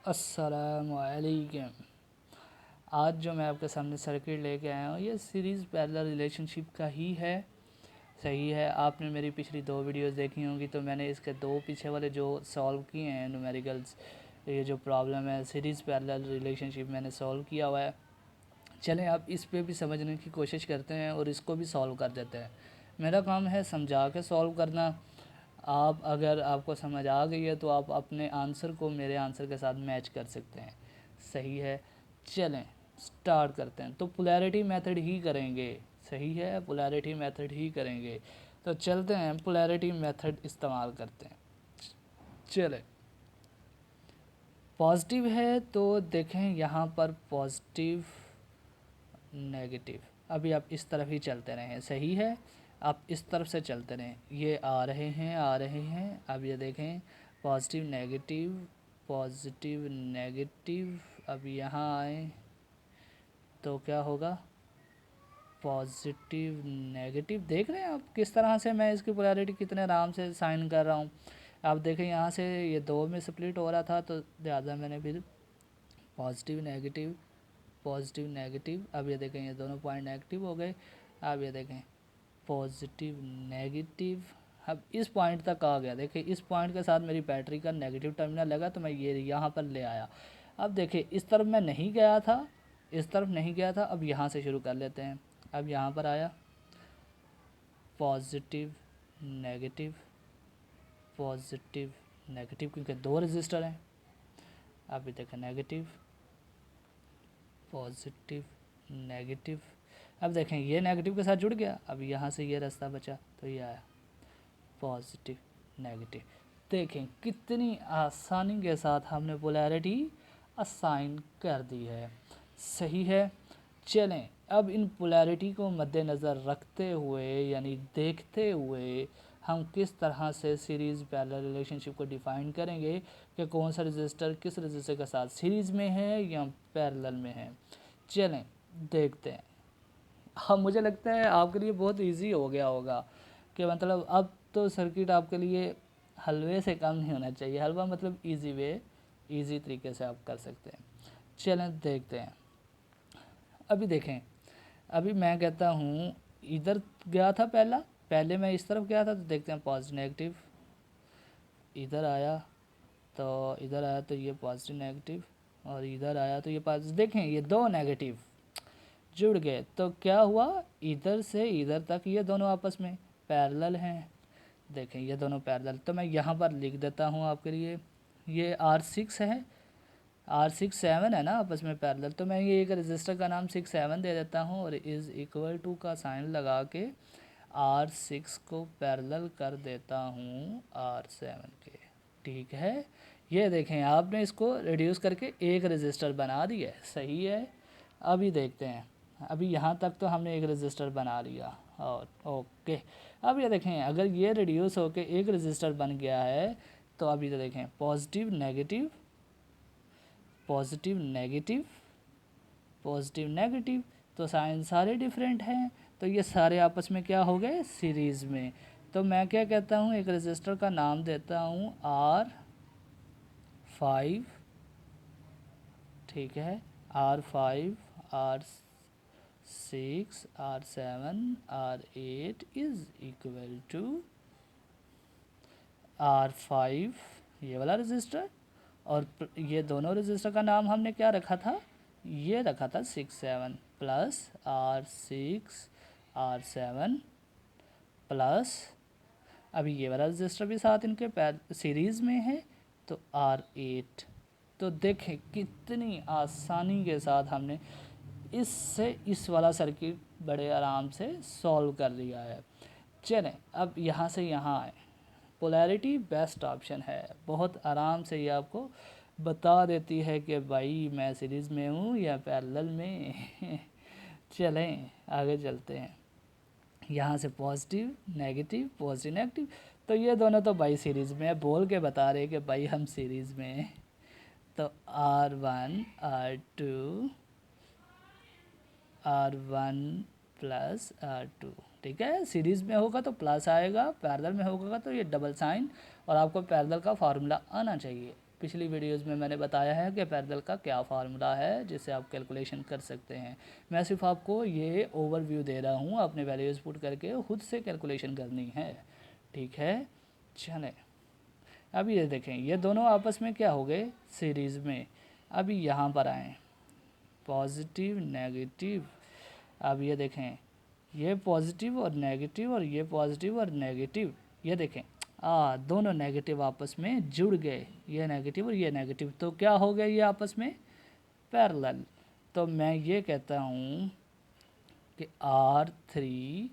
अस्सलामुअलैकुम। आज जो मैं आपके सामने सर्किट लेके आया हूँ ये सीरीज़ पैरेलल रिलेशनशिप का ही है। सही है, आपने मेरी पिछली 2 वीडियोस देखी होंगी तो मैंने इसके 2 पीछे वाले जो सॉल्व किए हैं न्यूमेरिकल्स, ये जो प्रॉब्लम है सीरीज़ पैरेलल रिलेशनशिप मैंने सॉल्व किया हुआ है। चलें अब इस पे भी समझने की कोशिश करते हैं और इसको भी सॉल्व कर देते हैं। मेरा काम है समझा के सॉल्व करना। आप अगर आपको समझ आ गई है तो आप अपने आंसर को मेरे आंसर के साथ मैच कर सकते हैं। सही है, चलें स्टार्ट करते हैं। तो पोलैरिटी मेथड ही करेंगे। सही है, पोलैरिटी मेथड ही करेंगे। तो चलते हैं पोलैरिटी मेथड इस्तेमाल करते हैं। चलें, पॉजिटिव है तो देखें यहाँ पर पॉजिटिव नेगेटिव। अभी आप इस तरफ ही चलते रहें। सही है, आप इस तरफ से चलते रहें। ये आ रहे हैं। अब ये देखें पॉजिटिव नेगेटिव। अब यहाँ आए तो क्या होगा, पॉजिटिव नेगेटिव। देख रहे हैं आप किस तरह से मैं इसकी पोलैरिटी कितने आराम से साइन कर रहा हूँ। आप देखें यहाँ से ये 2 में स्प्लिट हो रहा था तो ज़्यादा मैंने फिर पॉजिटिव नेगेटिव। अब ये देखें ये दोनों पॉइंट नेगेटिव हो गए। अब ये देखें पॉजिटिव नेगेटिव। अब इस पॉइंट तक आ गया। देखिए इस पॉइंट के साथ मेरी बैटरी का नेगेटिव टर्मिनल लगा तो मैं ये यहाँ पर ले आया। अब देखिए इस तरफ मैं नहीं गया था, अब यहाँ से शुरू कर लेते हैं। अब यहाँ पर आया पॉजिटिव नेगेटिव क्योंकि 2 रजिस्टर हैं। अभी देखें नेगेटिव पॉजिटिव नेगेटिव। अब देखें ये नेगेटिव के साथ जुड़ गया। अब यहाँ से ये रास्ता बचा तो ये आया पॉजिटिव नेगेटिव। देखें कितनी आसानी के साथ हमने पोलैरिटी असाइन कर दी है। सही है, चलें अब इन पोलैरिटी को मद्देनज़र रखते हुए यानी देखते हुए हम किस तरह से सीरीज़ पैरेलल रिलेशनशिप को डिफ़ाइन करेंगे कि कौन सा रजिस्टर किस रजिस्टर के साथ सीरीज़ में है या पैरेलल में है। चलें देखते हैं। हाँ, मुझे लगता है आपके लिए बहुत इजी हो गया होगा कि मतलब अब तो सर्किट आपके लिए हलवे से कम नहीं होना चाहिए। हलवा मतलब इजी तरीके से आप कर सकते हैं। चलें देखते हैं। अभी देखें, अभी मैं कहता हूँ इधर गया था पहले मैं इस तरफ गया था तो देखते हैं पॉजिटिव नेगेटिव। इधर आया तो ये पॉजिटिव नेगेटिव और इधर आया तो ये पॉजिटिव। देखें ये 2 नेगेटिव जुड़ गए तो क्या हुआ, इधर से इधर तक ये दोनों आपस में पैरेलल हैं। देखें ये दोनों पैरेलल, तो मैं यहाँ पर लिख देता हूँ आपके लिए। ये R6 है, R6 7 है ना आपस में पैरेलल, तो मैं ये एक रजिस्टर का नाम 6 7 दे देता हूँ और इज़ इक्वल टू का साइन लगा के R6 को पैरेलल कर देता हूँ R7 के। ठीक है, ये देखें आपने इसको रिड्यूस करके एक रजिस्टर बना दिया है। सही है, अभी देखते हैं। अभी यहाँ तक तो हमने एक रजिस्टर बना लिया और ओके। अब ये देखें अगर ये रिड्यूस होके एक रजिस्टर बन गया है तो अभी तो देखें पॉजिटिव नेगेटिव तो साइन सारे डिफरेंट हैं तो ये सारे आपस में क्या हो गए, सीरीज़ में। तो मैं क्या कहता हूँ, एक रजिस्टर का नाम देता हूँ R5। ठीक है, R5 R6 R7 R8 is equal to R5 ये वाला रजिस्टर और ये दोनों रजिस्टर का नाम हमने क्या रखा था, ये रखा था 6 7 प्लस R6 R7 प्लस अभी ये वाला रजिस्टर भी साथ इनके सीरीज़ में है तो R8। तो देखें कितनी आसानी के साथ हमने इससे इस वाला सर्किट बड़े आराम से सॉल्व कर लिया है। चलें अब यहाँ से यहाँ आए। पोलैरिटी बेस्ट ऑप्शन है, बहुत आराम से ये आपको बता देती है कि भाई मैं सीरीज़ में हूँ या पैरेलल में। चलें आगे चलते हैं। यहाँ से पॉजिटिव नेगेटिव तो ये दोनों तो भाई सीरीज़ में है, बोल के बता रहे कि भाई हम सीरीज़ में हैं। तो R1 प्लस R2। ठीक है, सीरीज़ में होगा तो प्लस आएगा, पैरेलल में होगा तो ये डबल साइन और आपको पैरेलल का फार्मूला आना चाहिए। पिछली वीडियोस में मैंने बताया है कि पैरेलल का क्या फार्मूला है जिससे आप कैलकुलेशन कर सकते हैं। मैं सिर्फ आपको ये ओवरव्यू दे रहा हूँ, अपने वैल्यूज़ पुट करके खुद से कैलकुलेशन करनी है, ठीक है। चलें, अभी ये देखें, ये दोनों आपस में क्या हो गए, सीरीज़ में। अभी यहाँ पर आएँ, पॉजिटिव नेगेटिव। अब ये देखें, ये पॉजिटिव और नेगेटिव और ये पॉजिटिव और नेगेटिव, ये देखें दोनों नेगेटिव आपस में जुड़ गए, ये नेगेटिव और ये नेगेटिव, तो क्या हो गया ये आपस में पैरेलल। तो मैं ये कहता हूँ कि R3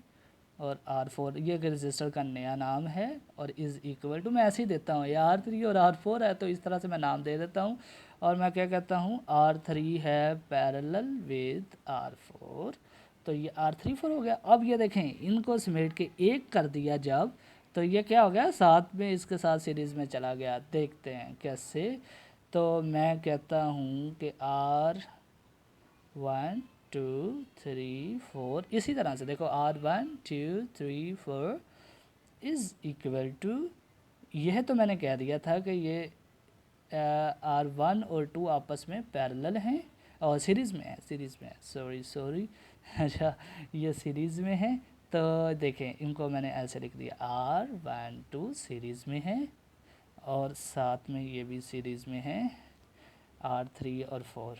और R4 ये रजिस्टर का नया नाम है और इज़ इक्वल टू, मैं ऐसे ही देता हूँ, ये R3 और R4 है तो इस तरह से मैं नाम दे देता हूँ। और मैं क्या कहता हूँ, R3 है पैरेलल विद R4, तो ये R3 4 हो गया। अब ये देखें, इनको समेट के एक कर दिया जब, तो ये क्या हो गया, साथ में इसके साथ सीरीज़ में चला गया। देखते हैं कैसे। तो मैं कहता हूँ कि R1 2 3 4, इसी तरह से देखो, R1 2 3 4 इज़ इक्वल टू, यह तो मैंने कह दिया था कि ये R1 और 2 आपस में पैरेलल हैं और सीरीज़ में है, सॉरी अच्छा, ये सीरीज़ में है। तो देखें, इनको मैंने ऐसे लिख दिया, R1 2 सीरीज़ में है और साथ में ये भी सीरीज़ में है, R3 और 4,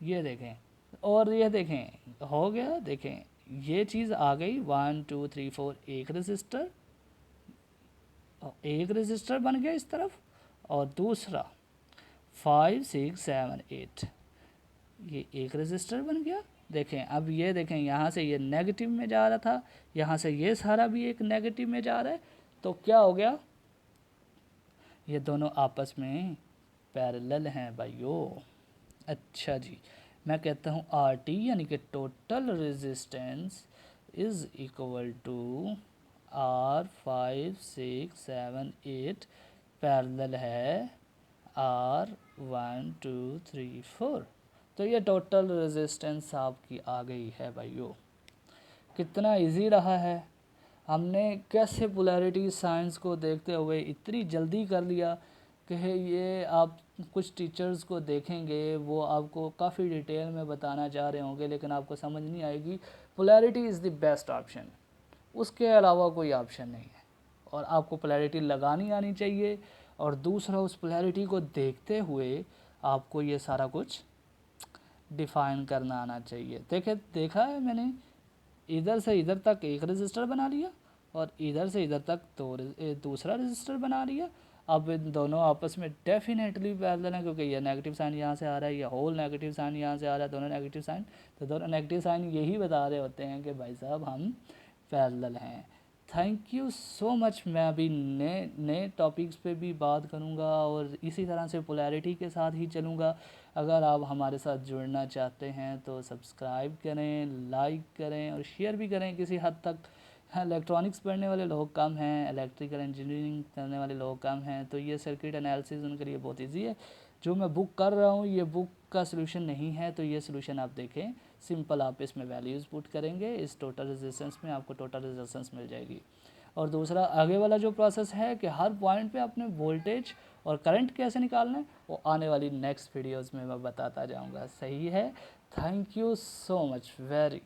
ये देखें। और ये देखें, हो गया, देखें ये चीज़ आ गई, 1 2 3 4, एक रजिस्टर बन गया इस तरफ, और दूसरा 5 6 7 8, ये एक रजिस्टर बन गया। देखें, अब ये देखें, यहाँ से ये नेगेटिव में जा रहा था, यहाँ से ये सारा भी एक नेगेटिव में जा रहा है, तो क्या हो गया, ये दोनों आपस में पैरेलल हैं भाइयों। अच्छा जी, मैं कहता हूँ RT यानी कि total resistance is equal to R5 6 7 8 parallel है R1 2 3 4। तो ये टोटल रेजिस्टेंस आपकी आ गई है भाइयों। कितना इजी रहा है, हमने कैसे पोलैरिटी साइंस को देखते हुए इतनी जल्दी कर लिया कि ये आप कुछ टीचर्स को देखेंगे, वो आपको काफ़ी डिटेल में बताना चाह रहे होंगे, लेकिन आपको समझ नहीं आएगी। Polarity is the best option, उसके अलावा कोई ऑप्शन नहीं है। और आपको पोलैरिटी लगानी आनी चाहिए, और दूसरा उस पोलैरिटी को देखते हुए आपको ये सारा कुछ डिफ़ाइन करना आना चाहिए। देखा है मैंने, इधर से इधर तक एक रजिस्टर बना लिया और इधर से इधर तक दूसरा रजिस्टर बना लिया। अब इन दोनों आपस में डेफिनेटली पैरेलल है, क्योंकि ये नेगेटिव साइन यहाँ से आ रहा है, ये होल नेगेटिव साइन यहाँ से आ रहा है, दोनों नेगेटिव साइन। तो दोनों नेगेटिव साइन यही बता रहे होते हैं कि भाई साहब हम पैरेलल हैं। Thank you so much. मैं अभी नए टॉपिक्स पे भी बात करूँगा और इसी तरह से पोलैरिटी के साथ ही चलूँगा। अगर आप हमारे साथ जुड़ना चाहते हैं तो सब्सक्राइब करें, लाइक करें और शेयर भी करें किसी हद तक। हाँ, इलेक्ट्रॉनिक्स पढ़ने वाले लोग कम हैं, इलेक्ट्रिकल इंजीनियरिंग करने वाले लोग कम हैं, तो ये सर्किट एनालिसिस उनके लिए बहुत ईजी है। जो मैं बुक कर रहा हूँ, ये बुक का सलूशन नहीं है, तो ये सलूशन आप देखें, सिंपल आप इसमें वैल्यूज़ पुट करेंगे, इस टोटल रेजिस्टेंस में आपको टोटल रेजिस्टेंस मिल जाएगी। और दूसरा आगे वाला जो प्रोसेस है कि हर पॉइंट पे अपने वोल्टेज और करंट कैसे निकालना है, वो आने वाली नेक्स्ट वीडियोस में मैं बताता जाऊंगा। सही है। Thank you so much. Very